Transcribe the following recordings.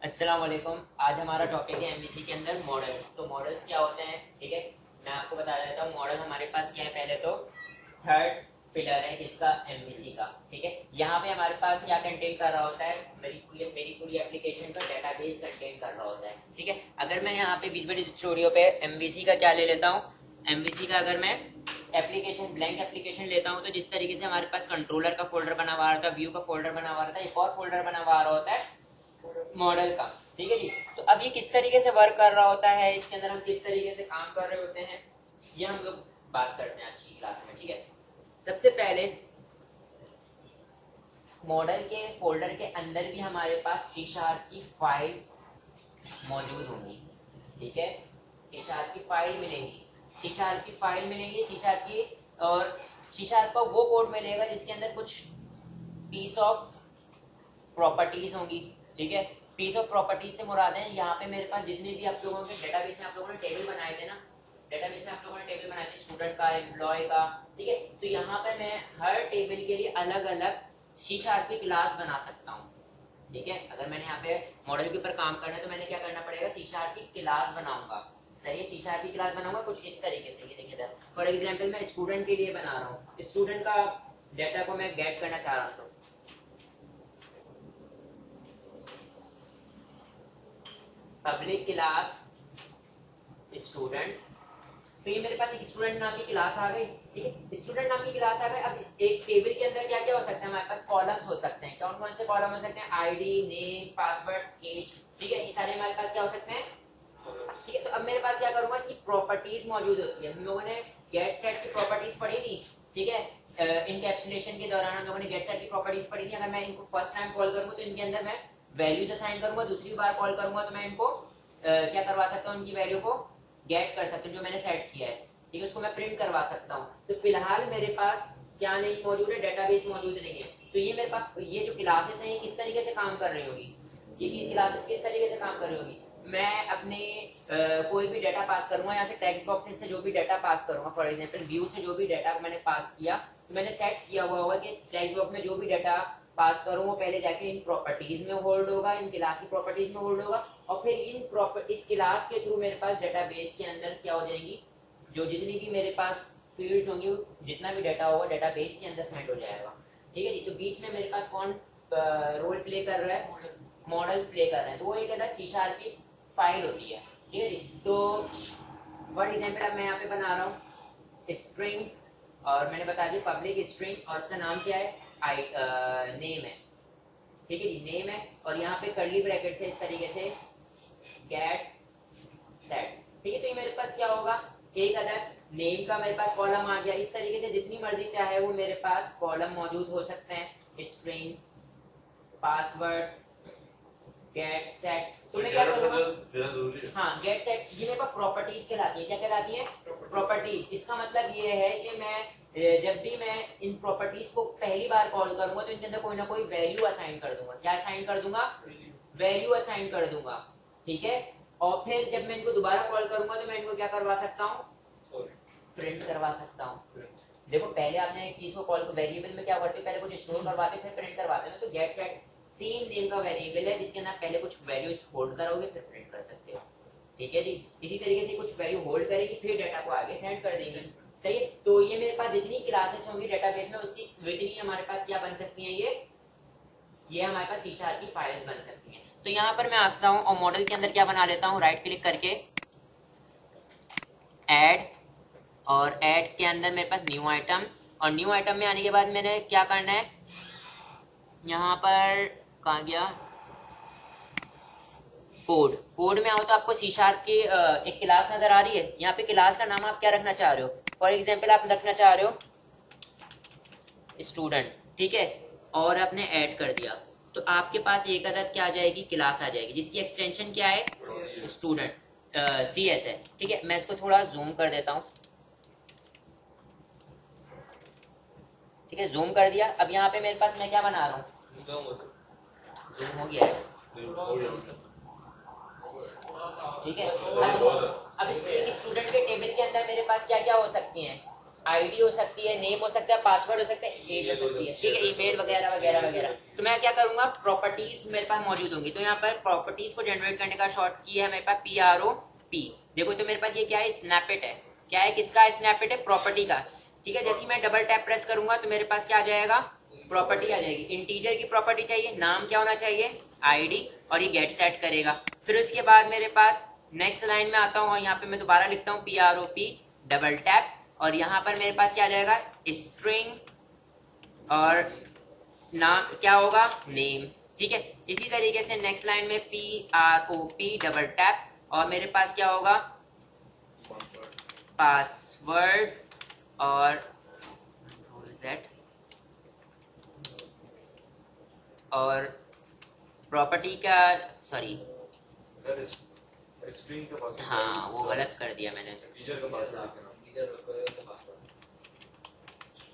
अस्सलाम वालेकुम। आज हमारा टॉपिक है एमवीसी के अंदर मॉडल्स। तो मॉडल्स क्या होते हैं, ठीक है, मैं आपको बता देता हूँ। मॉडल हमारे पास क्या है, पहले तो थर्ड पिलर है किसका, एमवीसी का, ठीक है। यहाँ पे हमारे पास क्या कंटेन कर रहा होता है, मेरी पूरी एप्लीकेशन का डेटाबेस कंटेन कर रहा होता है, ठीक है। अगर मैं यहाँ पे विजुअल स्टूडियो पे एमवीसी का क्या ले लेता हूँ, एमवीसी का अगर मैं एप्लीकेशन ब्लैंक एप्लीकेशन लेता हूँ, तो जिस तरीके से हमारे पास कंट्रोलर का फोल्डर बना हुआ रहता है, व्यू का फोल्डर बना हुआ रहता है, एक और फोल्डर बना हुआ होता है मॉडल का, ठीक है जी। तो अब ये किस तरीके से वर्क कर रहा होता है, इसके अंदर हम किस तरीके से काम कर रहे होते हैं, ये हम लोग बात करते हैं आज की क्लास में, ठीक है। सबसे पहले मॉडल के फोल्डर के अंदर भी हमारे पास सी शार्प की फाइल्स मौजूद होंगी, ठीक है। सी शार्प की फाइल मिलेंगी, सी शार्प की फाइल मिलेंगी, सी शार्प की, और सी शार्प का वो कोड मिलेगा जिसके अंदर कुछ पीस ऑफ प्रॉपर्टीज होंगी, ठीक है। पीस ऑफ प्रॉपर्टीज से मुराद है यहाँ पे मेरे पास जितने भी आप लोगों के डेटाबेस में आप लोगों ने टेबल बनाए थे ना, डेटाबेस में आप लोगों ने टेबल बनाए थे स्टूडेंट का, एम्प्लॉय का, ठीक है। तो यहाँ पे मैं हर टेबल के लिए अलग अलग सी शार्प की क्लास बना सकता हूँ, ठीक है। अगर मैंने यहाँ पे मॉडल के ऊपर काम करना है तो मैंने क्या करना पड़ेगा, सी शार्प की क्लास बनाऊंगा, सही है। सी शार्प की क्लास बनाऊंगा कुछ इस तरीके से, ये देखिए फॉर एग्जाम्पल मैं स्टूडेंट के लिए बना रहा हूँ, स्टूडेंट का डेटा को मैं गेट करना चाह रहा हूँ, पब्लिक क्लास स्टूडेंट। तो ये मेरे पास एक स्टूडेंट नाम की क्लास आ गई, ठीक है। स्टूडेंट नाम की क्लास आ गई। अब एक टेबल के अंदर क्या क्या हो सकता है, हमारे पास कॉलम्स हो सकते हैं। कौन कौन से कॉलम हो सकते हैं, आईडी, नेम, पासवर्ड, एज, ठीक है। ये सारे हमारे पास क्या हो सकते हैं, ठीक है। तो अब मेरे पास क्या करूंगा, इसकी प्रॉपर्टीज मौजूद होती है। हम लोगों ने गेट सेट की प्रॉपर्टीज पढ़ी थी, ठीक है। इनकैप्सुलेशन के दौरान हम लोगों ने गेट सेट की प्रॉपर्टीज पढ़ी थी। अगर मैं इनको फर्स्ट टाइम कॉल करूंगा तो इनके अंदर मैं वैल्यूज असाइन करूंगा, दूसरी बार कॉल करूंगा तो मैं इनको क्या करवा सकता हूँ, इनकी वैल्यू को गेट कर सकता हूँ जो मैंने सेट किया है, ठीक है। उसको मैं प्रिंट करवा सकता हूँ। तो फिलहाल मेरे पास क्या नहीं मौजूद है, डेटाबेस मौजूद नहीं है। तो ये मेरे पास ये जो क्लासेस हैं किस तरीके से काम कर रही होगी, ये क्लासेस किस तरीके से काम कर रही होगी। मैं अपने कोई भी डाटा पास करूंगा, यहाँ से टेक्स्ट बॉक्सेस से जो भी डाटा पास करूंगा, फॉर एग्जांपल व्यू से जो भी डाटा मैंने पास किया, तो मैंने सेट किया हुआ होगा कि इस टेक्स्ट बॉक्स में जो भी डाटा पास करूँ वो पहले जाके इन प्रॉपर्टीज में होल्ड होगा, इन क्लास की प्रॉपर्टीज में होल्ड होगा, और फिर इस क्लास के थ्रू मेरे पास डेटाबेस के अंदर क्या हो जाएंगी, जो जितनी भी मेरे पास फील्ड्स होंगी, जितना भी डाटा होगा डेटाबेस के अंदर सेंड हो जाएगा, ठीक है जी। तो बीच में मेरे पास कौन रोल प्ले कर रहा है, मॉडल्स प्ले कर रहे हैं। तो वो एक सी शार्प की फाइल होती है, ठीक है जी। तो फॉर एग्जाम्पल अब मैं यहाँ पे बना रहा हूँ स्ट्रिंग, और मैंने बता दिया पब्लिक स्ट्रिंग, और उसका नाम क्या है, नेम है, ठीक है जी, नेम है। और यहाँ पे कर्ली ब्रैकेट से इस तरीके से गेट सेट, ठीक है। तो ये मेरे पास क्या होगा, एक अदर नेम का मेरे पास कॉलम आ गया। इस तरीके से जितनी मर्जी चाहे वो मेरे पास कॉलम मौजूद हो सकते हैं, स्ट्रिंग, पासवर्ड, गेट सेट। तो मैं क्या करूंगा, हाँ गेट सेट, ये मेरे पास प्रॉपर्टीज कहलाती है। क्या कहलाती है, प्रॉपर्टीज। इसका मतलब ये है कि मैं जब भी मैं इन प्रॉपर्टीज को पहली बार कॉल करूंगा तो इनके अंदर कोई ना कोई वैल्यू असाइन कर दूंगा। क्या असाइन कर दूंगा, वैल्यू असाइन कर दूंगा, ठीक है। और फिर जब मैं इनको दोबारा कॉल करूंगा तो मैं इनको क्या करवा सकता हूँ, प्रिंट करवा सकता हूँ। देखो पहले आपने एक चीज को कॉल को वेरिएबल में क्या करते, पहले कुछ स्टोर करवाते फिर प्रिंट करवाते हैं। तो गेट सेट सेम नेम का वेरिएबल है जिसके अंदर पहले कुछ वैल्यू होल्ड कराओगे फिर प्रिंट कर सकते हो, ठीक है जी। इसी तरीके से कुछ वैल्यू होल्ड करेगी फिर डाटा को आगे सेंड कर देंगे, सही है। तो ये मेरे पास जितनी क्लासेस होंगी डेटाबेस में उसकी उतनी हमारे पास क्या बन सकती है, ये हमारे पास सी शार्प की फाइल्स बन सकती हैं। तो यहाँ पर मैं आता हूँ और मॉडल के अंदर क्या बना लेता हूँ, राइट क्लिक करके ऐड, और ऐड के अंदर मेरे पास न्यू आइटम, और न्यू आइटम में आने के बाद मैंने क्या करना है, यहाँ पर कहाँ गया, कोड, कोड में आओ तो आपको सी शार्प की एक क्लास नजर आ रही है। यहाँ पे क्लास का नाम आप क्या रखना चाह रहे हो, फॉर एग्जाम्पल आप रखना चाह रहे हो स्टूडेंट, ठीक है, और आपने ऐड कर दिया तो आपके पास एक अदद क्या आ जाएगी, क्लास आ जाएगी जिसकी एक्सटेंशन क्या है, स्टूडेंट, सी एस है, ठीक है। मैं इसको थोड़ा जूम कर देता हूँ, ठीक है, जूम कर दिया। अब यहाँ पे मेरे पास मैं क्या बना रहा हूँ, जूम हो गया है, ठीक है। अब इस एक स्टूडेंट के टेबल के अंदर मेरे पास क्या क्या हो सकती हैं, आईडी हो सकती है, नेम हो सकता है, पासवर्ड हो सकता है, एज हो सकती है, ठीक है, ईमेल वगैरह वगैरह वगैरह। तो मैं क्या करूंगा, प्रॉपर्टीज मेरे पास मौजूद होंगी, तो यहाँ पर प्रॉपर्टीज को जनरेट करने का शॉर्ट की है मेरे पास PROP। देखो तो मेरे पास ये क्या है, स्नैपेट है। क्या है, किसका स्नैपेट है, प्रॉपर्टी का, ठीक है। जैसे मैं डबल टैप प्रेस करूंगा तो मेरे पास क्या आ जाएगा, प्रॉपर्टी आ जाएगी। इंटीजर की प्रॉपर्टी चाहिए, नाम क्या होना चाहिए, आईडी, और ये गेट सेट करेगा। फिर उसके बाद मेरे पास नेक्स्ट लाइन में आता हूँ और यहाँ पे मैं दोबारा लिखता हूँ PROP डबल टैप, और यहाँ पर मेरे पास क्या आ जाएगा, स्ट्रिंग और ना क्या होगा, नेम, ठीक है। इसी तरीके से नेक्स्ट लाइन में PROP डबल टैप और मेरे पास क्या होगा, पासवर्ड और और प्रॉपर्टी का, सॉरी स्ट्रिंग का पासवर्ड, हाँ वो गलत कर दिया मैंने, टीचर का पासवर्ड,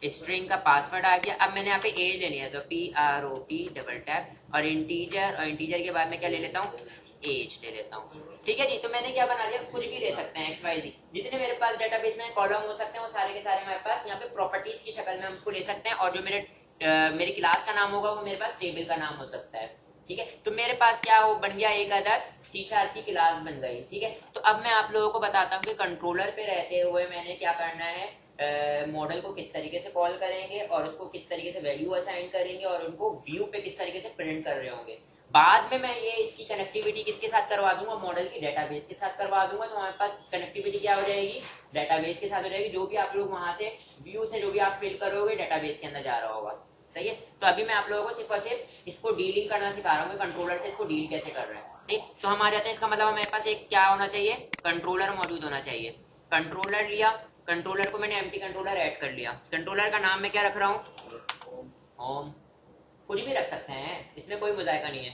स्ट्रिंग का पासवर्ड आ गया। अब मैंने यहाँ पे एज लेनी है तो PROP डबल टैप और इंटीजर के बाद में क्या ले लेता हूँ, एज ले लेता हूँ, ठीक है जी। तो मैंने क्या बना लिया, कुछ भी ले सकते हैं, XYZ जितने मेरे पास डेटाबेस में कॉलम हो सकते हैं वो सारे के सारे मेरे पास यहाँ पे प्रॉपर्टीज की शक्ल में हम उसको ले सकते हैं, और जो मेरी क्लास का नाम होगा वो मेरे पास टेबल का नाम हो सकता है, ठीक है। तो मेरे पास क्या हो बन गया, एक अदद C# की क्लास बन गई, ठीक है। तो अब मैं आप लोगों को बताता हूँ कि कंट्रोलर पे रहते हुए मैंने क्या करना है, मॉडल को किस तरीके से कॉल करेंगे और उसको किस तरीके से वैल्यू असाइन करेंगे और उनको व्यू पे किस तरीके से प्रिंट कर रहे होंगे। बाद में मैं ये इसकी कनेक्टिविटी किसके साथ करवा दूंगा, मॉडल की डेटाबेस के साथ करवा दूंगा, तो हमारे पास कनेक्टिविटी क्या हो जाएगी, डेटाबेस के साथ हो जाएगी। जो भी आप लोग वहां से व्यू से जो भी आप फिल करोगे डेटाबेस के अंदर जा रहा होगा, सही है। तो अभी मैं आप लोगों को सिर्फ और सिर्फ इसको डीलिंग करना सिखा रहा हूँ, कंट्रोलर से इसको डील कैसे कर रहे हैं, ठीक। तो हमारे आते हैं, इसका मतलब हमारे पास एक क्या होना चाहिए, कंट्रोलर मौजूद होना चाहिए। कंट्रोलर लिया, कंट्रोलर को मैंने एम्प्टी कंट्रोलर ऐड कर लिया। कंट्रोलर का नाम मैं क्या रख रहा हूँ, होम, कुछ भी रख सकते हैं, इसमें कोई मुजायका नहीं है।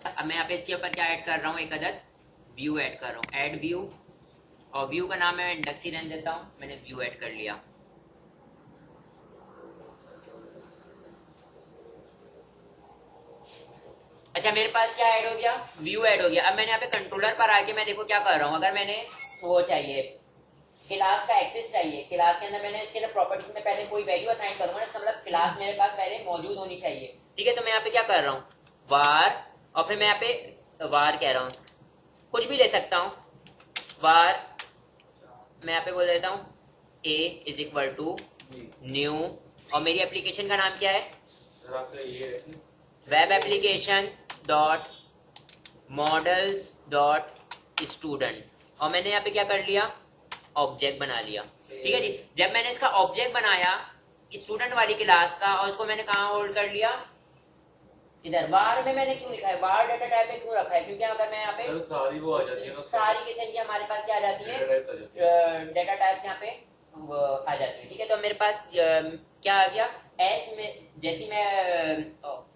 अब मैं यहाँ पे इसके ऊपर क्या ऐड कर रहा हूँ, एक अदद व्यू ऐड कर रहा हूँ, ऐड व्यू, और व्यू का नाम मैं इंडेक्स ही रहने देता हूँ, मैंने व्यू ऐड कर लिया। अच्छा मेरे पास क्या ऐड हो गया, व्यू ऐड हो गया। अब मैंने यहाँ पे कंट्रोलर पर आके मैं देखो क्या कर रहा हूँ, अगर मैंने वो चाहिए क्लास का एक्सेस चाहिए, क्लास के अंदर मैंने इसके लिए प्रॉपर्टीज में पहले कोई वैल्यू असाइन करूंगा, इसका मतलब क्लास मेरे पास पहले मौजूद होनी चाहिए, ठीक है। तो मैं यहाँ पे क्या कर रहा हूँ, वार, और फिर मैं यहाँ पे वार कह रहा हूँ, कुछ भी ले सकता हूँ, वार मैं यहाँ पे बोल देता हूँ A is equal to new, और मेरी एप्लीकेशन का नाम क्या है, web application dot models dot student, और मैंने यहाँ पे क्या कर लिया, ऑब्जेक्ट बना लिया, ठीक है जी। जब मैंने इसका ऑब्जेक्ट बनाया स्टूडेंट वाली क्लास का, और उसको मैंने कहाँ होल्ड कर लिया, इधर। वार में मैंने क्यों लिखा है, वार डाटा टाइप में क्यों रखा है, क्योंकि अगर मैं यहाँ पे सारी वो आ जाती है ना, सारी किस्म की हमारे पास क्या आ जाती है, डेटा टाइप्स यहाँ पे आ जाती है, ठीक है। तो मेरे पास क्या आ गया, एस में जैसे मैं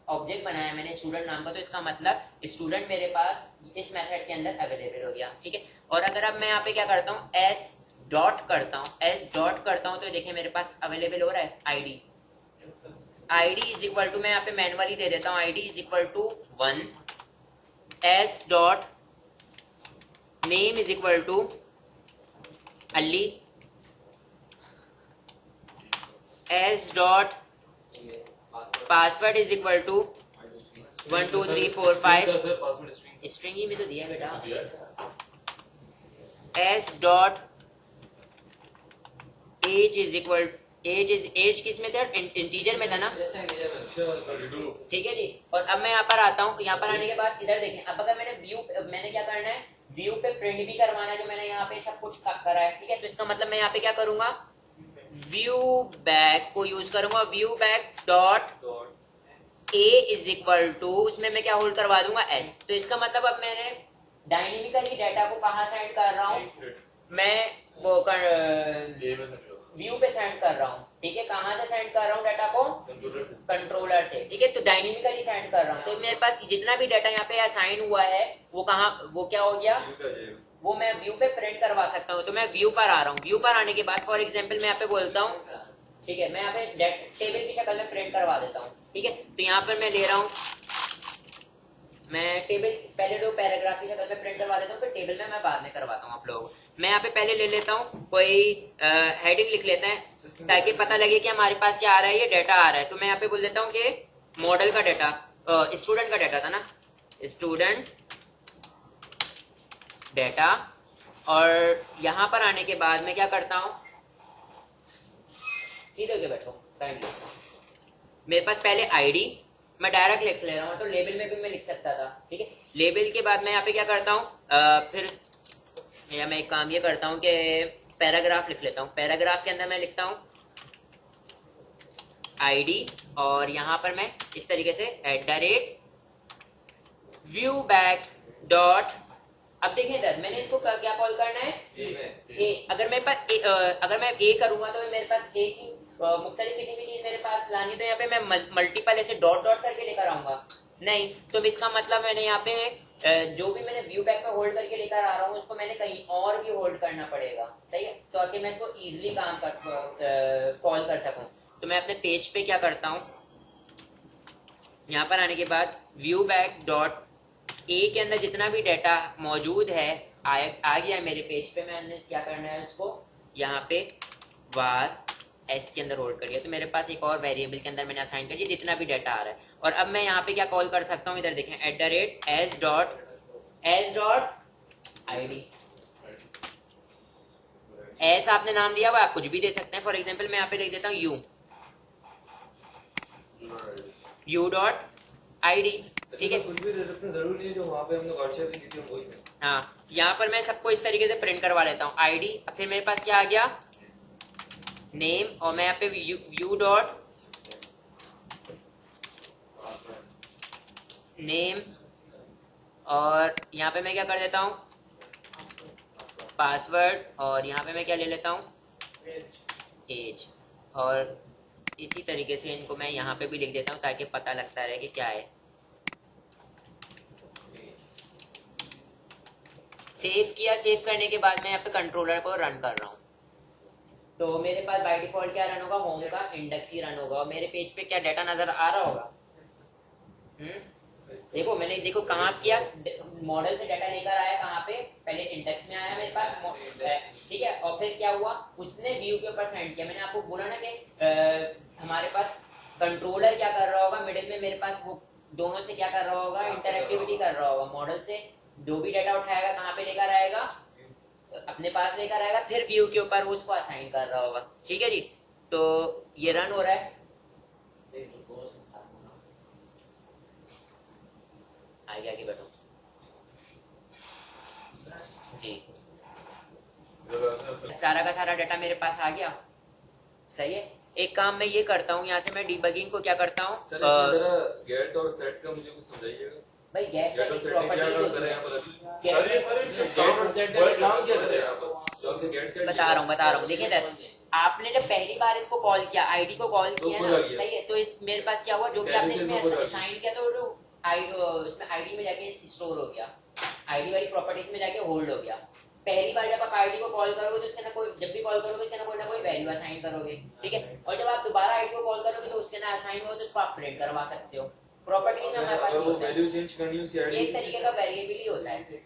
ऑब्जेक्ट बनाया मैंने स्टूडेंट नाम का, तो इसका मतलब स्टूडेंट मेरे पास इस मेथड के अंदर अवेलेबल हो गया, ठीक है। और अगर अब मैं यहाँ पे क्या करता हूँ, एस डॉट करता हूँ, तो देखिए मेरे पास अवेलेबल हो रहा है ID. ID is equal to, मैं यहाँ पे मैनुअली दे देता हूँ, ID is equal to 1, S dot name is equal to Ali, S dot password is equal to 1 2 3 4 5, string ही में तो दिया बेटा, S dot age is equal, age किस में था, इंटीजर में था ना, ठीक है जी। और अब मैं यहाँ पर आता हूँ, यहाँ पर आने के बाद इधर देखें, अब अगर मैंने व्यू, मैंने क्या करना है, व्यू पे प्रिंट भी करवाना है, जो मैंने यहाँ पे सब कुछ करा है, ठीक है। तो इसका मतलब मैं यहाँ पे क्या करूंगा, व्यू बैक को यूज करूंगा, view bag dot A is equal to, उसमें मैं क्या होल्ड करवा दूंगा, एस। तो इसका मतलब अब मैंने डायनेमिकली डाटा को कहाँ सेंड कर रहा हूँ, मैं वो व्यू पे सेंड कर रहा हूँ, ठीक है। कहाँ से सेंड कर रहा हूँ डाटा को, कंट्रोलर से, ठीक है। तो डायनेमिकली सेंड कर रहा हूँ, तो मेरे पास जितना भी डाटा यहाँ पे असाइन हुआ है वो कहाँ, वो क्या हो गया, वो मैं व्यू पे प्रिंट करवा सकता हूँ। तो मैं व्यू पर आ रहा हूँ, व्यू पर आने के बाद फॉर एग्जाम्पल मैं यहाँ पे बोलता हूँ, ठीक है, मैं यहाँ पे टेबल की शक्ल में प्रिंट करवा देता हूँ, ठीक है। तो यहाँ पर मैं ले रहा हूँ, मैं टेबल पहले तो पैराग्राफ की शक्ल में प्रिंट करवा देता हूँ, फिर टेबल में मैं बाद में करवाता हूँ आप लोगों को। मैं यहाँ पे पहले ले लेता हूँ, कोई हेडिंग लिख लेते हैं ताकि पता लगे कि हमारे पास क्या आ रहा है, ये डाटा आ रहा है। तो मैं यहाँ पे बोल देता हूँ कि मॉडल का डाटा, स्टूडेंट का डाटा था ना, स्टूडेंट डाटा। और यहाँ पर आने के बाद मैं क्या करता हूँ, सीधे होके बैठो काइंडली। मेरे पास पहले आईडी, मैं डायरेक्ट लिख ले रहा हूँ, तो लेबल में भी मैं लिख सकता था, ठीक है। लेबल के बाद मैं यहाँ पे क्या करता हूँ, फिर या मैं एक काम ये करता हूँ कि पैराग्राफ लिख लेता हूँ। पैराग्राफ के अंदर मैं लिखता हूँ आईडी, और यहाँ पर मैं इस तरीके से @viewback डॉट। अब देखिए इधर मैंने इसको क्या कॉल करना है, ए। अगर मेरे पास अगर मैं ए करूंगा तो मेरे पास ए की मुख्तलिफ किसी भी चीज मेरे पास लानी, तो यहाँ पे मैं मल्टीपल ऐसे डॉट डॉट करके लेकर आऊंगा नहीं। तो इसका मतलब मैंने यहाँ पे जो भी मैंने व्यू बैक में होल्ड करके लेकर आ रहा हूँ उसको मैंने कहीं और भी होल्ड करना पड़ेगा, सही है, तो आगे मैं इसको इजिली काम कर कॉल कर सकूं। तो मैं अपने पेज पे क्या करता हूँ, यहाँ पर आने के बाद व्यू बैक डॉट ए के अंदर जितना भी डाटा मौजूद है आ गया है मेरे पेज पे। मैंने क्या करना है, उसको यहाँ पे वार एस के अंदर होल्ड कर लिया, तो मेरे पास एक और वेरिएबल के अंदर मैंने असाइन कर दिया जितना भी डाटा आ रहा है। और अब मैं यहाँ पे क्या कॉल कर सकता हूँ, इधर देखें @s डॉट id। एस आपने नाम दिया हुआ, आप कुछ भी दे सकते हैं। फॉर एग्जाम्पल मैं यहाँ पे लिख देता हूँ यू डॉट id, ठीक है। कुछ भी दे सकते हैं, जरूरी नहीं है जो वहाँ पे हमने वर्कशीट दी थी हम वही में। हाँ, यहाँ पर मैं सबको इस तरीके से प्रिंट करवा लेता हूँ आईडी। फिर मेरे पास क्या आ गया, नेम, और मैं यहाँ पे व्यू डॉट नेम, और यहाँ पे मैं क्या कर देता हूँ पासवर्ड, और यहाँ पे मैं क्या ले लेता हूँ एज। और इसी तरीके से इनको मैं यहाँ पे भी लिख देता हूँ ताकि पता लगता रहे कि क्या है। सेव किया, सेव करने के बाद मैं यहाँ पे कंट्रोलर को रन कर रहा हूँ, तो मेरे पास बाय डिफॉल्ट क्या रन होगा, होम का इंडेक्स ही रन होगा। और मेरे पेज पे क्या डाटा नजर आ रहा होगा, देखो मैंने देखो कहाँ किया, मॉडल से डाटा लेकर आया, कहाँ पे पहले इंडेक्स में आया मेरे पास, ठीक है। और फिर क्या हुआ, उसने व्यू के ऊपर सेंड किया। मैंने आपको बोला ना कि हमारे पास कंट्रोलर क्या कर रहा होगा, मिडिल में मेरे पास वो दोनों से क्या कर रहा होगा, इंटरएक्टिविटी कर रहा होगा। मॉडल से जो भी डाटा उठाएगा कहाँ पे लेकर आएगा, अपने पास लेकर आएगा, फिर व्यू के ऊपर वो उसको असाइन कर रहा होगा, ठीक है जी। तो ये रन हो रहा है, आगे बैठो जी। सारा का सारा डाटा मेरे पास आ गया, सही है। एक काम मैं ये करता हूँ, यहाँ से मैं डीबगिंग को क्या करता हूँ, गेट और सेट का मुझे कुछ समझाइएगा भाई। गेट सेट एक प्रॉपर्टी बता रहा हूँ देखिए सर, आपने जब पहली बार इसको कॉल किया, आईडी को कॉल किया ना, सही है, तो इस मेरे पास क्या हुआ, जो भी आपने इसमें असाइन किया था वो उसमें आईडी में जाके स्टोर हो गया, आईडी वाली प्रॉपर्टीज में जाके होल्ड हो गया। पहली बार जब आप आईडी को कॉल करोगे तो उससे ना कोई, जब भी कॉल करोगे उससे ना कोई वैल्यू असाइन करोगे, ठीक है। और जब आप दोबारा आईडी को कॉल करोगे तो उससे ना असाइन हो तो उसको आप प्रिंट करवा सकते हो। प्रॉपर्टीज में हमारे पास वैल्यू चेंज करनी है उसकी आईडी, एक तरीके का वेरिएबल ही होता है,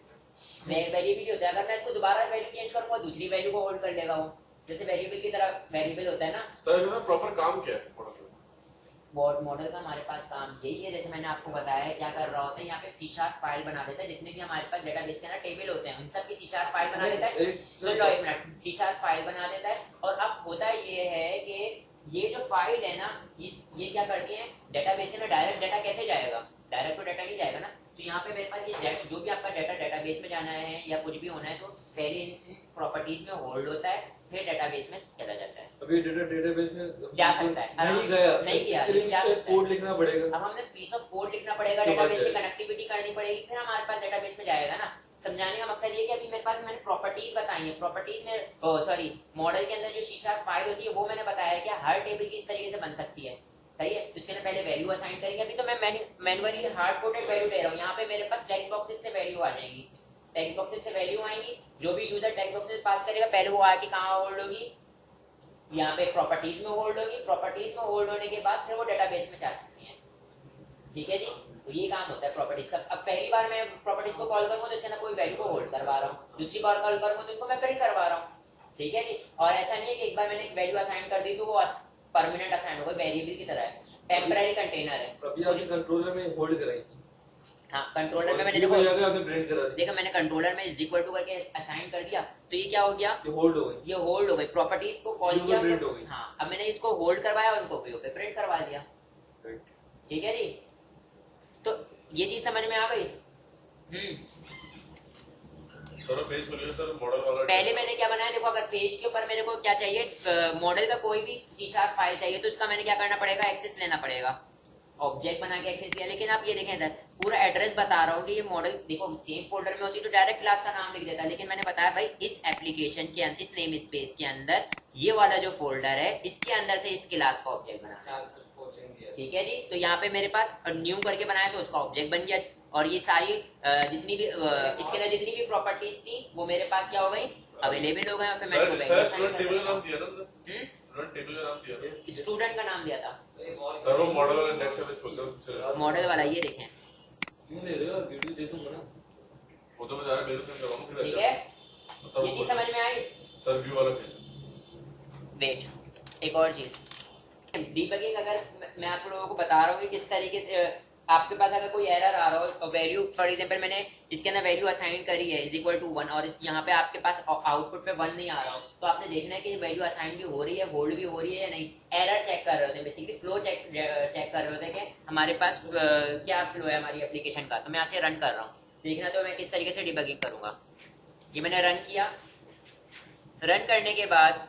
वेरिएबल ही होता है। अगर मैं इसको दोबारा वैल्यू चेंज करूंगा दूसरी वैल्यू को होल्ड कर लेगा वो, जैसे वेरिएबल की तरह वेरिएबल होता है ना। सर में प्रॉपर काम क्या है मॉडल का हमारे पास काम यही है, जैसे मैंने आपको बताया है क्या कर रहा होता है, यहाँ पे C# फाइल बना देता है, जितने भी हमारे पास डेटाबेस के ना टेबल होते हैं उन सब की C# फाइल बना देता है। तो एक मिनट, C# फाइल बना देता है। और अब होता ये है कि ये जो फाइल है ना, ये क्या करती है, डेटाबेस में डायरेक्ट डाटा कैसे जाएगा, डायरेक्ट तो डाटा नहीं जाएगा ना। तो यहाँ पे मेरे पास ये जो भी आपका डाटा डेटाबेस में जाना है या कुछ भी होना है, तो पहले इन प्रॉपर्टीज में होल्ड होता है, फिर डेटाबेस में चला जाता है। अभी डाटा डेटाबेस में जा सकता है, नहीं गया, नहीं गया, इसके लिए कोड लिखना पड़ेगा। अब हमने पीस ऑफ कोड लिखना पड़ेगा, डेटाबेस से कनेक्टिविटी करनी पड़ेगी, फिर हमारे पास डेटाबेस में जाएगा ना। समझाने का मकसद ये कि अभी मेरे पास मैंने प्रॉपर्टीज बताई है, प्रॉपर्टीज में सॉरी मॉडल के अंदर जो C# फाइल होती है वो मैंने बताया है कि हर टेबल की इस तरीके से बन सकती है, सही है। तो इसके पहले वैल्यू असाइन करेंगे। अभी तो मैं मैन्युअली हार्ड कोडेड वैल्यू दे रहा हूँ। यहाँ पे मेरे पास टेक्स्ट बॉक्सेस से वैल्यू आ जाएंगी, टेक्स्ट बॉक्सेस से वैल्यू आएंगी। जो भी यूजर टेक्स्ट बॉक्सेस पास करेगा पहले वो आके कहाँ होल्ड होगी, यहाँ पे प्रॉपर्टीज में होल्ड होगी। प्रॉपर्टीज में होल्ड होने के बाद फिर वो डेटाबेस में जा सकती है। ठीक है जी। तो ये काम होता है प्रॉपर्टीज का। अब पहली बार मैं प्रॉपर्टीज को कॉल करूंगा तो इससे ना कोई वैल्यू को होल्ड करवा रहा हूँ, दूसरी बार कॉल करूंगा तो इनको मैं प्रिंट करवा रहा हूँ। ठीक है जी। और ऐसा नहीं है कि एक बार मैंने एक वैल्यू असाइन कर दी तो वो परमानेंट असाइन होगा, वेरिएबल की तरह है, टेम्पररी कंटेनर है। अभी आपने कंट्रोलर में होल्ड कराई थी। हाँ, कंट्रोलर में मैंने देखो देखो आपने प्रिंट करा दी, देखो मैंने कंट्रोलर में इज इक्वल टू करके असाइन कर दिया तो ये क्या हो गया, ये होल्ड हो गई, ये होल्ड हो गई। प्रॉपर्टीज को कॉल ये किया प्रिंट हो गई। हाँ, अब मैंने इसको होल्ड करवाया और उनको व्यू पे प्रिंट करवा दिया। ठीक है जी। तो ये चीज समझ में आ गई। सर पेज खोलिए सर, मॉडल वाला। पहले मैंने क्या बनाया, देखो अगर पेज के ऊपर मेरे को क्या चाहिए, मॉडल का कोई भी C# फाइल चाहिए तो इसका मैंने क्या करना पड़ेगा, एक्सेस लेना पड़ेगा। ऑब्जेक्ट बना के एक्सेस लिया, लेकिन आप ये देखें इधर पूरा एड्रेस बता रहा हूँ कि ये मॉडल देखो सेम फोल्डर में होती तो डायरेक्ट क्लास का नाम लिख देता, लेकिन मैंने बताया भाई इस एप्लीकेशन के अंदर, इस नेम स्पेस के अंदर ये वाला जो फोल्डर है इसके अंदर से इस क्लास का ऑब्जेक्ट बनाना। ठीक है जी। तो यहाँ पे मेरे पास न्यू करके बनाया तो उसका ऑब्जेक्ट बन गया, और ये सारी जितनी भी इसके लिए जितनी भी प्रॉपर्टीज थी वो मेरे पास क्या हो गई, अवेलेबल हो गए। और फिर मैंने स्टूडेंट टेबल का नाम दिया ना सर, स्टूडेंट टेबल का नाम दिया ना, स्टूडेंट का नाम दिया था सर। वो मॉडल वाला नेक्स्ट पेज खोलते हो, मॉडल वाला, ये देखें। क्यों ले रहे हो, वीडियो दे दूंगा ना, वो तो मैं जा रहा मेरे से करवाऊं फिर। ठीक है, ये चीज समझ में आई। सर व्यू वाला पेज। वेट, एक और चीज, डीबगिंग अगर मैं आप लोगों को बता रहा हूँ कि किस तरीके से आपके पास अगर कोई एरर आ रहा हो, वैल्यू फॉर एग्जांपल मैंने इसके अंदर वैल्यू असाइन करी है इज इक्वल टू 1 और यहाँ पे आपके पास आउटपुट पे 1 नहीं आ रहा हो, तो आपने देखना है कि वैल्यू असाइन भी हो रही है, होल्ड भी हो रही है या नहीं। एरर चेक कर रहे होते हैं, बेसिकली फ्लो चेक कर रहे होते हैं कि हमारे पास क्या फ्लो है हमारी एप्लीकेशन का। तो मैं यहाँ से रन कर रहा हूँ, देखना तो मैं किस तरीके से डिबगिंग करूंगा। ये मैंने रन किया, रन करने के बाद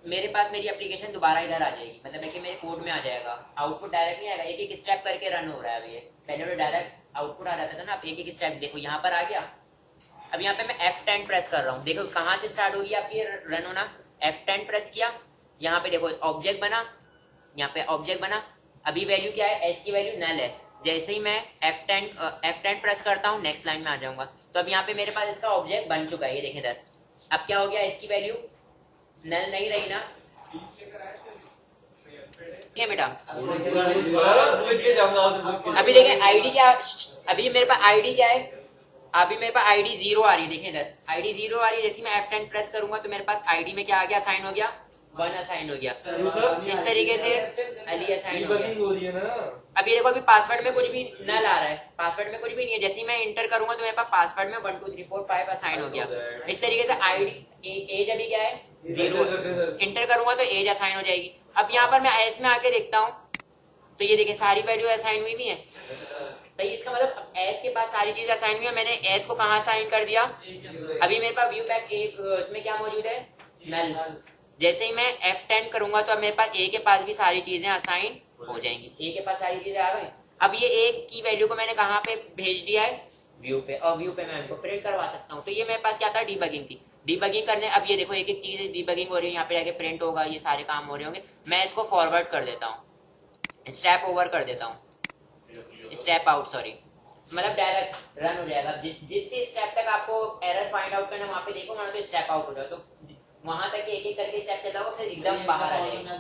मेरे पास मेरी एप्लीकेशन दोबारा इधर आ जाएगी, मतलब है कि मेरे कोड में आ जाएगा, आउटपुट डायरेक्ट नहीं आएगा, एक एक स्टेप करके रन हो रहा है। अभी ये पहले तो डायरेक्ट आउटपुट आ जाता था ना, अब एक एक स्टेप देखो यहाँ पर आ गया। अब यहाँ पे मैं F10 प्रेस कर रहा हूँ, देखो कहाँ से स्टार्ट होगी आपकी रन होना। F10 प्रेस किया, यहाँ पे देखो ऑब्जेक्ट बना, यहाँ पे ऑब्जेक्ट बना। अभी वैल्यू क्या है, S की वैल्यू नल है। जैसे ही मैं F10 प्रेस करता हूँ नेक्स्ट लाइन में आ जाऊंगा, तो अब यहाँ पे मेरे पास इसका ऑब्जेक्ट बन चुका है। ये देखें इधर, अब क्या हो गया, इसकी वैल्यू नल नहीं रही ना। क्या बेटा, अभी देखें आईडी क्या, अभी मेरे पास आईडी क्या है, अभी मेरे पास आईडी 0 आ रही है। देखें इधर आईडी 0 आ रही है। जैसे मैं F10 प्रेस करूंगा तो मेरे पास आईडी में क्या आ गया, असाइन हो गया, 1 असाइन हो गया। इस तरीके से अली असाइन हो गया। अभी देखो अभी पासवर्ड में कुछ भी नल आ रहा है, पासवर्ड में कुछ भी नहीं है। जैसे ही मैं इंटर करूंगा तो मेरे पास पासवर्ड में 1 2 3 4 5 असाइन हो गया। इस तरीके से आईडी एज अभी क्या है 0, इंटर करूंगा तो एज असाइन हो जाएगी। अब यहाँ पर मैं एस में आके देखता हूँ तो ये देखिए सारी वैल्यू असाइन हुई भी है। तो इसका मतलब एस के पास सारी चीजें असाइन हुई है। मैंने एस को कहाँ असाइन कर दिया, अभी मेरे पास व्यू बैक एक उसमें क्या मौजूद है, नल। जैसे ही मैं F10 करूंगा तो अब मेरे पास ए के पास भी सारी चीजें असाइन हो जाएंगी, ए के पास सारी चीजें आ गई। अब ये ए की वैल्यू को मैंने कहाँ पे भेज दिया है, व्यू पे, और व्यू पे मैं इनको प्रिंट करवा सकता हूँ। तो ये मेरे पास क्या था, डीबगिंग थी। डीबगिंग करने, अब ये देखो एक एक चीज डीबगिंग हो रही है, यहाँ पे जाके प्रिंट होगा, ये सारे काम हो रहे होंगे। मैं इसको फॉरवर्ड कर देता हूँ, स्टेप ओवर कर देता हूँ, स्टेप आउट सॉरी, मतलब डायरेक्ट रन हो जाएगा। जितने स्टेप तक आपको एरर फाइंड आउट करना वहाँ पे देखो, वहाँ तो स्टेप आउट हो जाए, तो वहां तक एक एक करके स्टेप चला होगा, फिर एकदम बाहर आ जाएगा।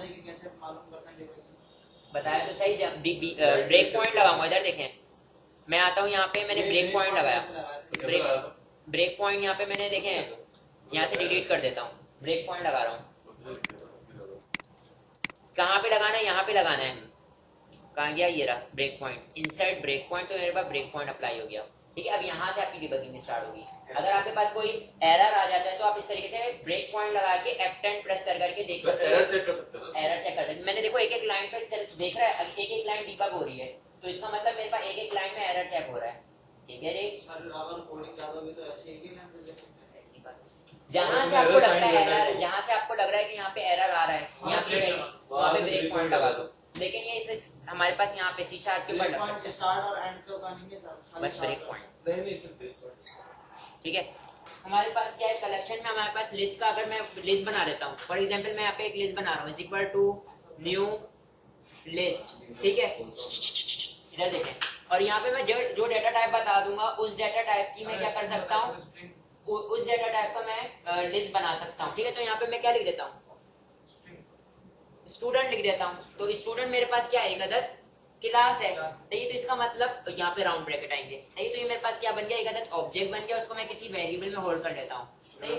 बताया तो सही। ब्रेक पॉइंट लगाऊंगा, इधर देखें मैं आता हूँ, यहाँ पे मैंने ब्रेक पॉइंट लगाया, ब्रेक पॉइंट यहाँ पे मैंने देखे, यहाँ से डिलीट कर देता हूँ, ब्रेक पॉइंट लगा रहा हूँ। कहाँ पे लगाना है, यहाँ पे लगाना है। कहाँ गया, ये रहा break point, inside break point, तो मेरे पास ब्रेक पॉइंट अप्लाई हो गया। ठीक है, अब यहाँ से आपकी डिबगिंग स्टार्ट होगी। अगर आपके पास कोई एरर आ जाता है तो आप इस तरीके से ब्रेक पॉइंट लगा के F10 प्रेस करके देख सकते हो, एरर चेक कर सकते हैं। एरर चेक कर सकते हैं। मैंने देखो एक एक लाइन पे देख रहा है, एक एक लाइन डिबग हो रही है, तो इसका मतलब मेरे पास एक एक लाइन में एरर चेक हो रहा है। ठीक है जी, जहाँ से आपको लगता है एरर, जहाँ से आपको लग रहा है कि यहाँ पे एरर आ रहा है, यहाँ पे वहाँ पे ब्रेक पॉइंट लगा दो। लेकिन ये इसे हमारे पास यहाँ पे C# के ऊपर लग सकता है, स्टार्ट और एंड का बनेंगे बस ब्रेक पॉइंट। नहीं सिर्फ ब्रेक पॉइंट। ठीक है, हमारे पास क्या है, कलेक्शन में हमारे पास लिस्ट का, अगर मैं लिस्ट बना देता हूँ, फॉर एग्जांपल मैं यहाँ पे एक लिस्ट बना रहा हूँ, is equal to new list. ठीक है, इधर देखें, और यहाँ पे मैं जो डेटा टाइप बता दूंगा उस डेटा टाइप की मैं क्या कर सकता हूँ, उस डेटा टाइप का मैं लिस्ट बना सकता हूँ। ठीक है, तो यहाँ पे मैं क्या लिख देता हूँ, स्टूडेंट लिख देता हूँ। तो स्टूडेंट मेरे पास क्या है, एक अदद क्लास है, सही है। तो इसका मतलब यहाँ पे राउंड ब्रैकेट आएंगे, सही। तो ये मेरे पास क्या बन गया, एक अदद ऑब्जेक्ट बन गया, उसको मैं किसी वेरिएबल में होल्ड कर लेता हूँ, सही।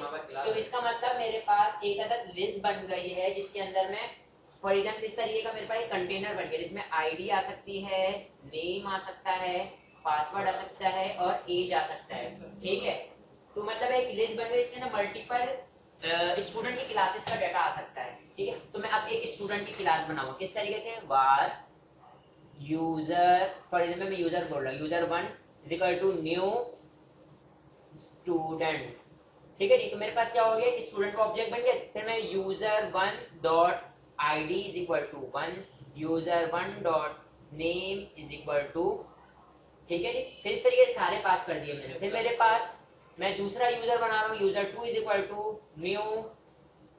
तो इसका मतलब मेरे पास एक अदद लिस्ट बन गई है जिसके अंदर में फॉर एग्जाम्पल इस तरीके का मेरे पास एक कंटेनर बन गया जिसमें आईडी आ सकती है, नेम आ सकता है, पासवर्ड आ सकता है और एज आ सकता है, ठीक है। तो मतलब एक लिस्ट बन गई इसके अंदर मल्टीपल स्टूडेंट की क्लासेस का डाटा आ सकता है, ठीक है। तो मैं अब एक स्टूडेंट की क्लास बनाऊंगा किस तरीके से, var यूजर, फॉर एग्जाम्पल मैं यूजर बोल रहा हूँ, user 1 is equal to new student, ठीक है जी। तो मेरे पास क्या हो गया, कि स्टूडेंट का ऑब्जेक्ट बन गया। फिर मैं user 1 dot id is equal to 1, user 1 dot name is equal to, ठीक है जी। फिर इस तरीके से सारे पास कर दिए मैंने। फिर मेरे पास मैं दूसरा यूजर बना रहा हूँ, user 2 is equal to new,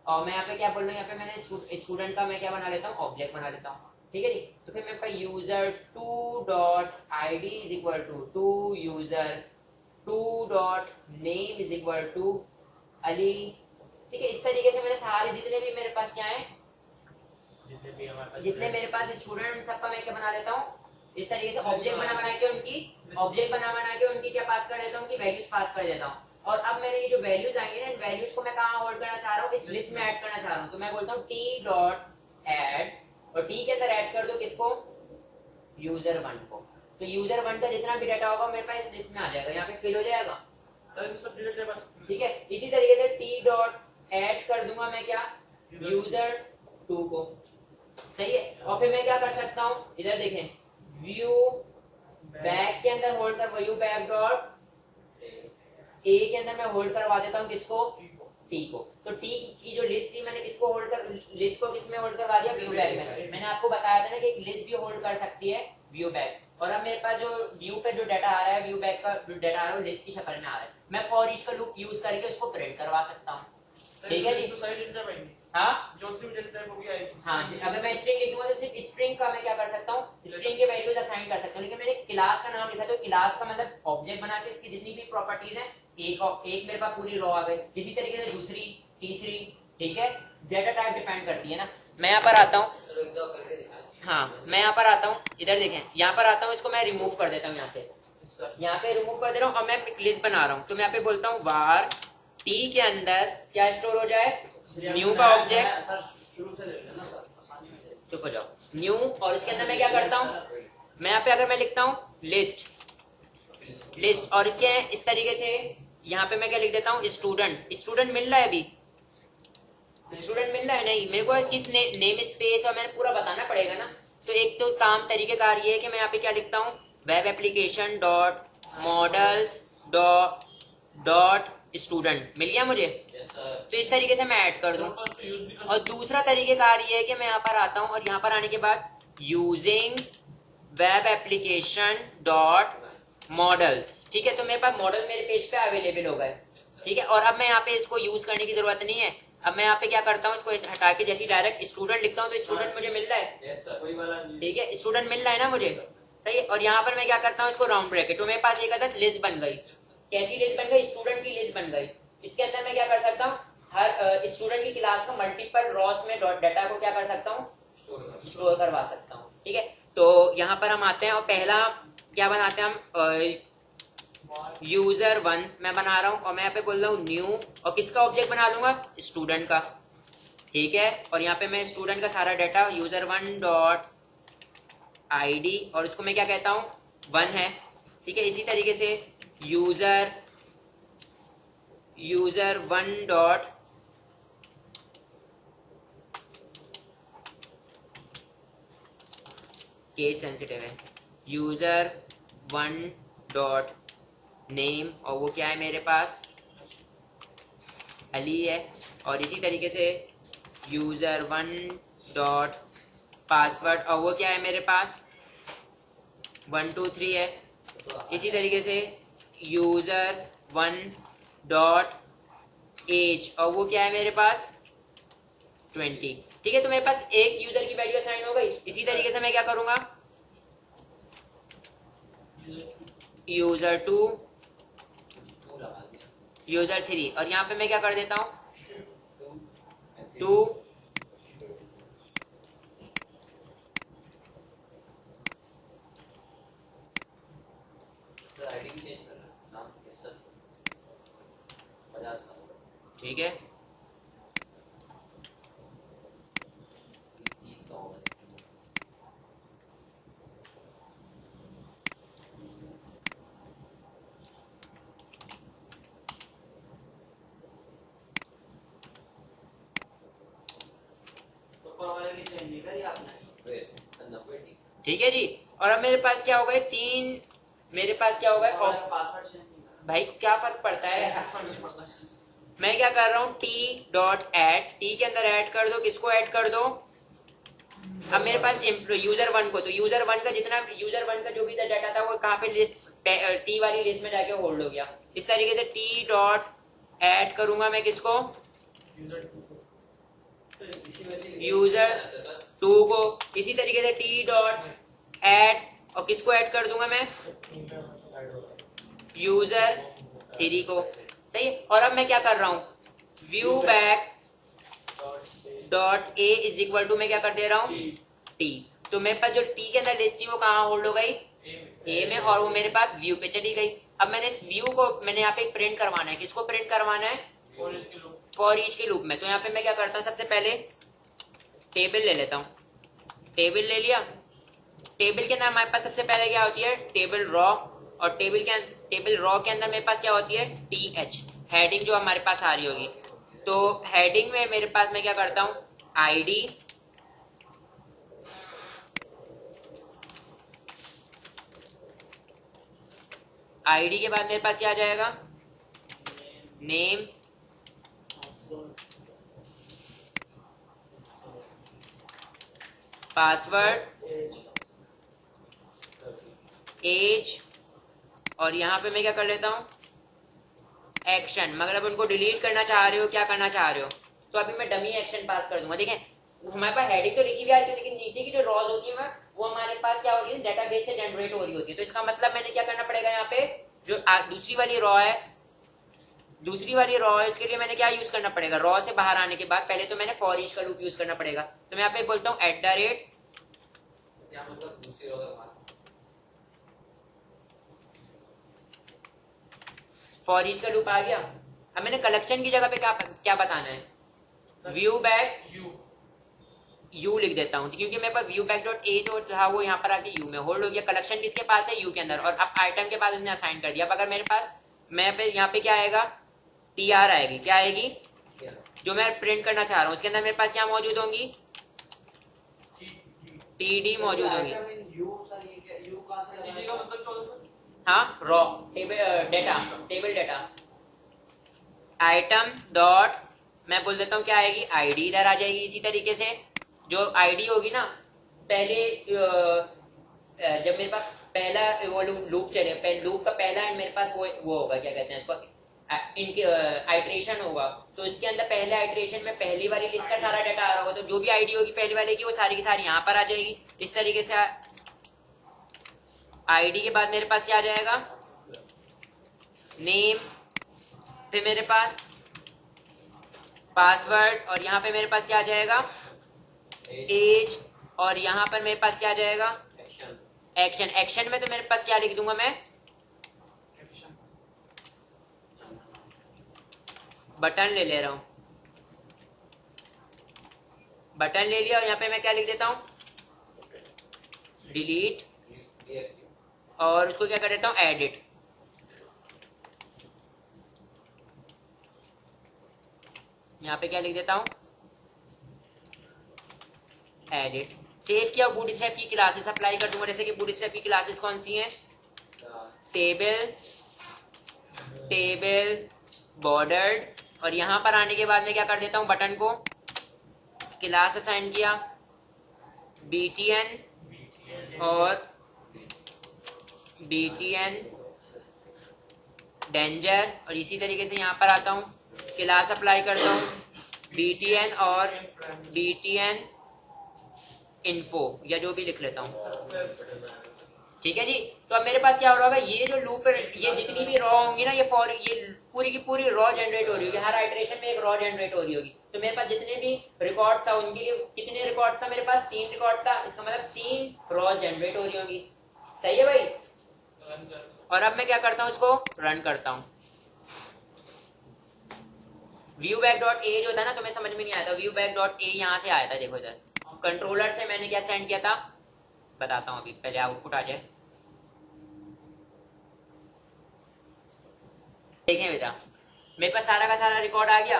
और मैं यहाँ पे क्या बोल रहा हूँ, यहाँ पे मैंने स्टूडेंट का मैं क्या बना लेता हूँ, ऑब्जेक्ट बना लेता हूँ, ठीक है जी। तो फिर मेरे पास user 2 dot id is equal to 2, user 2 dot name is equal to Ali, ठीक है। इस तरीके से मैंने सारे जितने भी मेरे पास क्या है, जितने मेरे पास स्टूडेंट सबका मैं क्या बना लेता हूँ, इस तरीके से ऑब्जेक्ट बना के उनकी क्या पास कर देता हूँ, उनकी वैल्यूज पास कर देता हूँ। और अब मैंने ये जो वैल्यूज आएंगे ना, इन वैल्यूज को मैं कहाँ होल्ड करना चाह रहा हूँ, इस लिस्ट में ऐड करना चाह रहा हूँ। तो मैं बोलता हूँ t डॉट ऐड, और t के अंदर ऐड कर दो किसको, यूजर 1 को। तो यूजर 1 का जितना भी डाटा होगा मेरे पास इस लिस्ट में आ जाएगा, यहाँ पे फिल हो जाएगा, ठीक है। इसी तरीके से t डॉट ऐड कर दूंगा मैं क्या, यूजर 2 को, सही है। और फिर मैं क्या कर सकता हूँ, इधर देखें, व्यू बैक के अंदर होल्ड कर, व्यू बैक डॉट ए के अंदर मैं होल्ड करवा देता हूँ किसको, टी को। तो टी की जो लिस्ट थी मैंने किसको होल्ड कर, लिस्ट को किस में होल्ड करवा दिया, व्यू बैक में। मैंने आपको बताया था ना कि एक लिस्ट भी होल्ड कर सकती है व्यू बैक। और अब मेरे पास जो व्यू पे जो डाटा आ रहा है, व्यू बैक का जो डाटा आ रहा है वो लिस्ट की शक्ल में आ रहा है। मैं फॉर ईच का लूप यूज करके उसको प्रिंट करवा सकता हूँ, ठीक है जी। हाँ हाँ जी। अगर मैं स्ट्रिंग लिखूंगा तो सिर्फ स्ट्रिंग का मैं क्या कर सकता हूँ, स्ट्रिंग के वैल्यूज असाइन कर सकता हूँ। लेकिन मैंने क्लास का नाम लिखा, तो क्लास का मतलब ऑब्जेक्ट बना के इसकी जितनी भी प्रॉपर्टीज हैं, एक मेरे पास पूरी रो आ गई। इसी तरीके से दूसरी, तीसरी, ठीक है। डेटा टाइप डिपेंड करती है ना। मैं यहाँ पर आता हूँ, हाँ मैं यहाँ पर आता हूँ, इधर देखें, यहाँ पर आता हूँ, इसको मैं रिमूव कर देता हूँ यहाँ से, यहाँ पे रिमूव कर दे रहा हूँ। और मैं एक लिस्ट बना रहा हूँ, तो मैं यहाँ पे बोलता हूँ var t के अंदर क्या स्टोर हो जाए, न्यू का ऑब्जेक्ट, चुप हो जाओ, न्यू। और इसके अंदर मैं क्या करता हूँ, मैं यहाँ पे अगर मैं लिखता हूँ लिस्ट, और इसके इस तरीके से यहाँ पे मैं क्या लिख देता हूँ, स्टूडेंट मिल रहा है, अभी स्टूडेंट मिल रहा है, नहीं मेरे को किस नेम स्पेस और मैंने पूरा बताना पड़ेगा ना। तो एक तो काम तरीकेकार ये है कि मैं यहाँ पे क्या लिखता हूँ, web application dot models dot student मिल गया मुझे। तो इस तरीके से मैं ऐड कर दूं। और दूसरा तरीकेकार ये है कि मैं यहाँ पर आता हूँ, और यहाँ पर आने के बाद using web application dot models, ठीक है। तो मेरे पास मॉडल मेरे पेज पे अवेलेबल हो गए, ठीक है। और अब मैं यहाँ पे इसको यूज करने की जरूरत नहीं है। अब मैं यहाँ पे क्या करता हूँ, इसको हटा के जैसे डायरेक्ट स्टूडेंट लिखता हूँ तो स्टूडेंट मुझे मिल रहा है, ठीक है, स्टूडेंट मिल रहा है ना मुझे, सही है। और यहाँ पर मैं क्या करता हूँ, इसको राउंड ब्रैकेट, तो मेरे पास एक अदद लिस्ट बन गई। कैसी लिस्ट बन गई, स्टूडेंट की लिस्ट बन गई। इसके अंदर मैं क्या कर सकता हूँ, हर स्टूडेंट की क्लास का मल्टीपल रॉस में डाटा को क्या कर सकता हूँ, स्टोर करवा सकता हूँ, ठीक है। तो यहाँ पर हम आते हैं और पहला क्या बनाते हैं हम, यूजर 1 मैं बना रहा हूँ, और मैं यहाँ पे बोल रहा हूँ न्यू, और किसका ऑब्जेक्ट बना लूंगा, स्टूडेंट का, ठीक है। और यहाँ पे मैं स्टूडेंट का सारा डाटा यूजर 1 डॉट id, और उसको मैं क्या कहता हूँ, 1 है, ठीक है। इसी तरीके से यूजर 1 डॉट केस सेंसिटिव है, यूजर 1 डॉट नेम, और वो क्या है मेरे पास, अली है। और इसी तरीके से यूजर 1 डॉट पासवर्ड, और वो क्या है मेरे पास, 1 2 3 है। इसी तरीके से यूजर 1 डॉट एज, और वो क्या है मेरे पास, 20, ठीक है। तो मेरे पास एक यूजर की वैल्यू असाइन हो गई। इसी तरीके से मैं क्या करूंगा, यूजर 2, यूजर 3, और यहाँ पे मैं क्या कर देता हूँ, 2 ठीक है, ठीक है जी। और अब मेरे पास क्या होगा, तीन, मेरे पास क्या होगा, और भाई को क्या फर्क पड़ता है, मैं क्या कर रहा हूँ, टी डॉट एड, टी के अंदर ऐड कर दो, किसको ऐड कर दो, अब मेरे पास यूजर वन को, तो यूजर वन का जितना, यूजर वन का जो भी डाटा था वो कहाँ पे लिस्ट, टी वाली लिस्ट में जाके होल्ड हो गया। इस तरीके से टी डॉट ऐड करूंगा मैं किसको, यूजर टू को, इसी तरीके से टी डॉट ऐड, और किसको ऐड कर दूंगा मैं, यूजर थ्री को, सही है। और अब मैं क्या कर रहा हूं, view bag dot A is equal to, मैं क्या कर दे रहा हूं, टी, तो मेरे पास जो टी के अंदर लिस्ट थी वो कहाँ होल्ड हो गई, ए में, और वो मेरे पास व्यू पे चली गई। अब मैंने इस व्यू को मैंने यहाँ पे प्रिंट करवाना है, किसको प्रिंट करवाना है, फॉर ईच के लूप में। तो यहाँ पे मैं क्या करता हूँ, सबसे पहले टेबल ले लेता हूँ, टेबल ले लिया, टेबल के अंदर हमारे पास सबसे पहले क्या होती है, टेबल रॉ, और टेबल रॉ के अंदर मेरे पास क्या होती है, टी एच, हेडिंग जो हमारे पास आ रही होगी। तो हेडिंग में मेरे पास मैं क्या करता हूँ, आईडी, आईडी के बाद मेरे पास क्या आ जाएगा, नेम, पासवर्ड, एज, और यहाँ पे मैं क्या कर लेता हूँ, एक्शन। मगर अब उनको डिलीट करना चाह रहे हो, क्या करना चाह रहे हो, तो अभी मैं डमी एक्शन पास कर दूंगा। देखें हमारे पास हेडिंग तो लिखी हुई आ रही है, लेकिन नीचे की जो रॉज होती है वो हमारे पास क्या हो रही है, डेटाबेस से जनरेट हो रही होती है। तो इसका मतलब मैंने क्या करना पड़ेगा, यहाँ पे जो दूसरी वाली रॉ है, दूसरी वाली रॉ है, इसके लिए मैंने क्या यूज करना पड़ेगा, रॉ से बाहर आने के बाद पहले तो मैंने फॉर ईच का लूप यूज करना पड़ेगा। तो मैं यहाँ पे बोलता हूँ @ क्या मतलब दूसरी रो का फॉर ईच का लूप आ गया। अब मैंने कलेक्शन की जगह पे क्या बताना है, व्यू बैक यू लिख देता हूँ, क्योंकि मेरे पास व्यू बैक डॉट ए जो था वो यहाँ पर आके यू में होल्ड हो गया। कलेक्शन किसके पास है, यू के अंदर, और अब आइटम के पास उसने असाइन कर दिया। अब अगर मेरे पास, मैं पे यहाँ पे क्या आएगा, टी आर आएगी, क्या आएगी, जो मैं प्रिंट करना चाह रहा हूँ उसके अंदर मेरे पास क्या मौजूद होंगी, टी डी मौजूद होंगी। हाँ, raw table data item dot, मैं बोल देता हूँ क्या आएगी, आईडी इधर आ जाएगी। इसी तरीके से जो आईडी होगी ना, पहले जब मेरे पास पहला वो लूप चले, लूप का पहला एंड मेरे पास वो होगा, क्या कहते हैं इसको, इनके आइट्रेशन होगा। तो इसके अंदर पहले आइट्रेशन में पहली वाली लिस्ट का सारा डाटा आ रहा होगा, तो जो भी आईडी होगी पहली वाले की वो सारी की सारी यहाँ पर आ जाएगी। इस तरीके से आईडी के बाद मेरे पास क्या आ जाएगा, नेम, फिर मेरे पास पासवर्ड, और यहाँ पे मेरे पास क्या आ जाएगा, एज, और यहाँ पर मेरे पास क्या आ जाएगा, एक्शन। एक्शन में तो मेरे पास क्या लिख दूंगा मैं, बटन ले रहा हूं, बटन ले लिया, और यहाँ पे मैं क्या लिख देता हूं, डिलीट, और उसको क्या कर देता हूं, एडिट। यहाँ पे क्या लिख देता हूं, एडिट। सेव किया, बूटस्ट्रैप की क्लासेस अप्लाई कर दूंगा। जैसे कि बूटस्ट्रैप की क्लासेस कौन सी हैं, टेबल बॉर्डर्ड, और यहाँ पर आने के बाद मैं क्या कर देता हूँ, बटन को क्लास असाइन किया, btn और btn डेंजर, और इसी तरीके से यहाँ पर आता हूँ, क्लास अप्लाई करता हूँ, btn और btn इन्फो, या जो भी लिख लेता हूँ। ठीक है जी। तो अब मेरे पास क्या हो रहा होगा, ये जो लूप, ये जितनी भी रॉ होंगी ना, ये पूरी की पूरी रॉ जनरेट हो रही होगी, हर आइटरेशन में एक रॉ जनरेट हो रही होगी। तो मेरे पास जितने भी रिकॉर्ड था उनके लिए कितने रिकॉर्ड था, मेरे पास 3 रिकॉर्ड था, इसका मतलब 3 रॉ जनरेट हो रही होगी। सही है भाई। और अब मैं क्या करता हूँ, इसको रन करता हूँ, व्यू बैक डॉट ए जो था ना, तुम्हें समझ में नहीं आया था, व्यू बैक डॉट ए यहाँ से आया था। देखो इधर कंट्रोलर से मैंने क्या सेंड किया था, बताता हूँ अभी, पहले आउटपुट आ जाए। देखें बेटा, मेरे पास सारा का सारा रिकॉर्ड आ गया।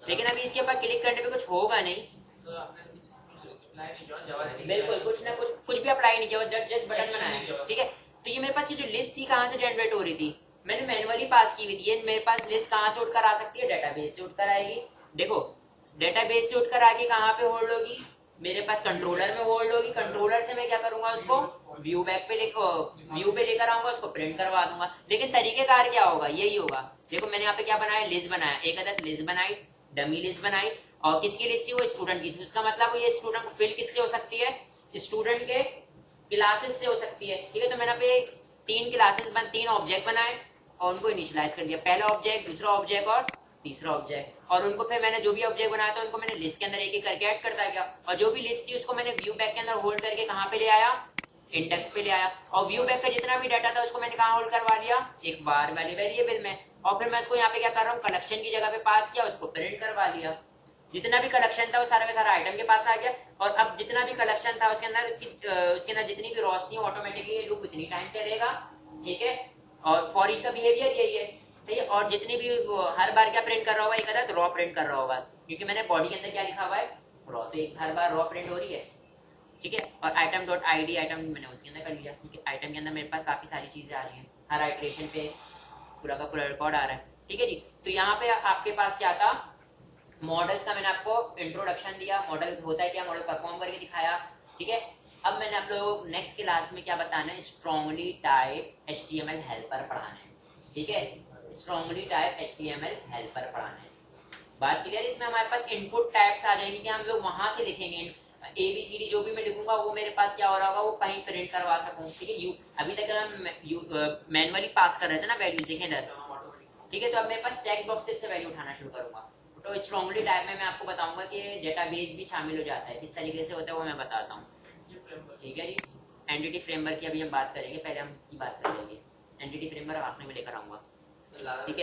लेकिन अभी इसके ऊपर क्लिक करने पे कुछ होगा नहीं, बिल्कुल कुछ ना कुछ भी अप्लाई नहीं किया, जस्ट बटन बनाया, ठीक है। तो ये मेरे पास ये जो लिस्ट थी कहाँ से जनरेट हो रही थी, मैंने मैनुअली पास की हुई थी। ये मेरे पास लिस्ट कहाँ से उठकर आ सकती है, डेटाबेस से उठकर आएगी। देखो डेटाबेस से उठकर आके कहाँ पे होल्ड होगी, मेरे पास कंट्रोलर में होल्ड होगी। कंट्रोलर से मैं क्या करूंगा, उसको व्यू पे लेकर आऊंगा, उसको प्रिंट करवा दूंगा। लेकिन तरीकेकार क्या होगा, यही होगा। देखो मैंने यहाँ पे क्या बनाया, लिस्ट बनाया, एक अदद लिस्ट बनाई, डमी लिस्ट बनाई। और किसकी लिस्ट थी, वो स्टूडेंट की थी। उसका मतलब ये स्टूडेंट को फिल किससे हो सकती है, स्टूडेंट के क्लासेस से हो सकती है, ठीक है। तो मैंने पे 3 ऑब्जेक्ट बनाए और उनको इनिशियलाइज कर दिया, पहला ऑब्जेक्ट, दूसरा ऑब्जेक्ट और तीसरा ऑब्जेक्ट। और उनको फिर मैंने जो भी ऑब्जेक्ट बनाया था उनको मैंने लिस्ट के अंदर एक एक करके ऐड करता गया। और जो भी लिस्ट थी उसको मैंने व्यू बैक के अंदर होल्ड करके कहाँ पे ले आया, इंडेक्स पे ले आया। और व्यू बैक का जितना भी डाटा था उसको मैंने कहाँ होल्ड करवा लिया, एक बार वाले वेरिएबल में। और फिर मैं उसको यहाँ पे क्या कर रहा हूँ, कलेक्शन की जगह पे पास किया, उसको प्रिंट करवा लिया। जितना भी कलेक्शन था वो सारा का सारा आइटम के पास आ गया। और अब जितना भी कलेक्शन था उसके अंदर जितनी भी रॉस थी ऑटोमेटिकली लूप इतनी टाइम चलेगा, ठीक है। और फॉर ईच का बिहेवियर यही है, सही है। और जितनी भी हर बार क्या प्रिंट कर रहा होगा, एक अदद रॉ प्रिंट कर रहा होगा, क्योंकि मैंने बॉडी के अंदर क्या लिखा हुआ है, रॉ। तो एक हर बार रॉ प्रिंट हो रही है, ठीक है। और आइटम डॉट आईडी आइटम मैंने उसके अंदर कर लिया, क्योंकि आइटम के अंदर मेरे पास काफी सारी चीजें आ रही हैं, हर आइटरेशन पे पूरा का पूरा रिकॉर्ड आ रहा है, ठीक है जी। तो यहाँ पे आपके पास क्या था, मॉडल्स का मैंने आपको इंट्रोडक्शन दिया, मॉडल होता है क्या, मॉडल परफॉर्म करके दिखाया, ठीक है। अब मैंने आप लोगों को नेक्स्ट क्लास में क्या बताना है, स्ट्रांगली टाइप HTML हेल्पर पढ़ाना है, ठीक है। स्ट्रांगली टाइप HTML हेल्पर पढ़ाना है। बात क्लियर है। इसमें हमारे पास इनपुट टाइप्स आ जाएंगे कि हम लोग वहां से लिखेंगे, ABCD जो भी मैं लिखूंगा वो मेरे पास क्या हो रहा होगा, वो कहीं प्रिंट करवा सकूं, ठीक है। अभी तक हम मैनुअली पास कर रहे थे ना वैल्यू, देखें इधर, ठीक है। तो अब मेरे पास टेक्स्ट बॉक्सेस से वैल्यू उठाना शुरू करूंगा। तो स्ट्रांगली टाइप में मैं आपको बताऊंगा कि डेटाबेस भी शामिल हो जाता है, किस तरीके से होता है वो मैं बताता हूँ, ठीक है जी। एंटिटी फ्रेमवर्क की अभी हम बात करेंगे, पहले हम इसकी बात कर लेंगे। एंटिटी फ्रेमवर्क आपने में लेकर आऊंगा, ठीक है।